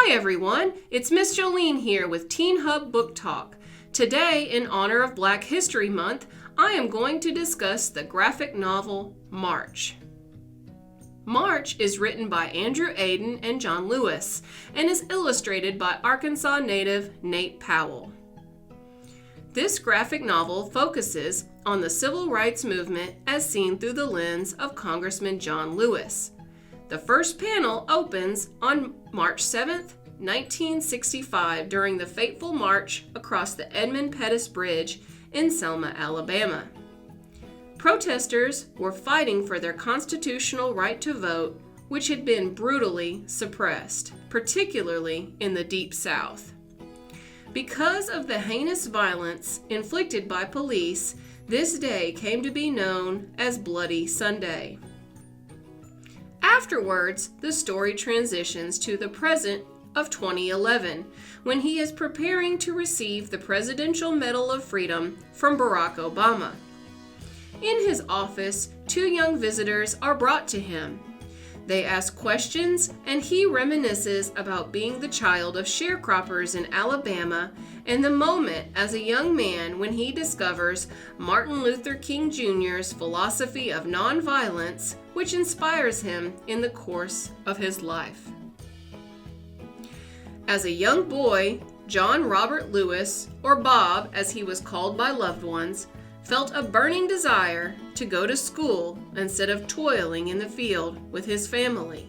Hi everyone, it's Miss Jolene here with Teen Hub Book Talk. Today, in honor of Black History Month, I am going to discuss the graphic novel March. March is written by Andrew Aydin and John Lewis and is illustrated by Arkansas native Nate Powell. This graphic novel focuses on the civil rights movement as seen through the lens of Congressman John Lewis. The first panel opens on March 7th, 1965 during the fateful march across the Edmund Pettus Bridge in Selma, Alabama. Protesters were fighting for their constitutional right to vote, which had been brutally suppressed, particularly in the Deep South. Because of the heinous violence inflicted by police, this day came to be known as Bloody Sunday. Afterwards, the story transitions to the present of 2011, when he is preparing to receive the Presidential Medal of Freedom from Barack Obama. In his office, two young visitors are brought to him. They ask questions, and he reminisces about being the child of sharecroppers in Alabama and the moment as a young man when he discovers Martin Luther King Jr.'s philosophy of nonviolence, which inspires him in the course of his life. As a young boy, John Robert Lewis, or Bob as he was called by loved ones, felt a burning desire to go to school instead of toiling in the field with his family.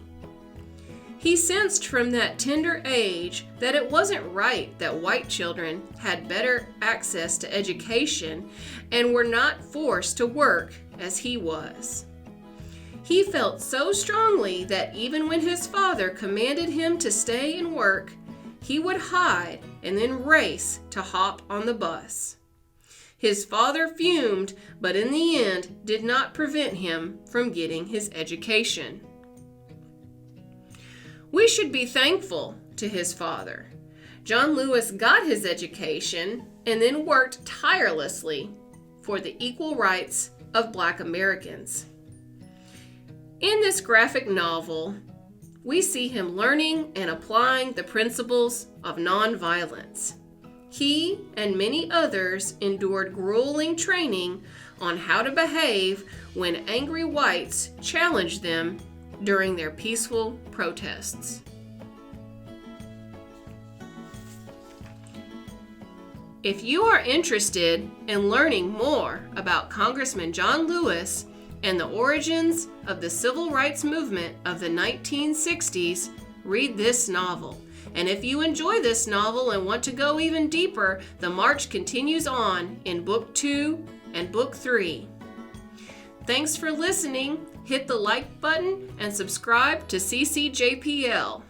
He sensed from that tender age that it wasn't right that white children had better access to education and were not forced to work as he was. He felt so strongly that even when his father commanded him to stay and work, he would hide and then race to hop on the bus. His father fumed, but in the end did not prevent him from getting his education. We should be thankful to his father. John Lewis got his education and then worked tirelessly for the equal rights of Black Americans. In this graphic novel, we see him learning and applying the principles of nonviolence. He and many others endured grueling training on how to behave when angry whites challenged them during their peaceful protests. If you are interested in learning more about Congressman John Lewis and the origins of the civil rights movement of the 1960s, read this novel. And if you enjoy this novel and want to go even deeper, the march continues on in Book 2 and Book 3. Thanks for listening. Hit the like button and subscribe to CCJPL.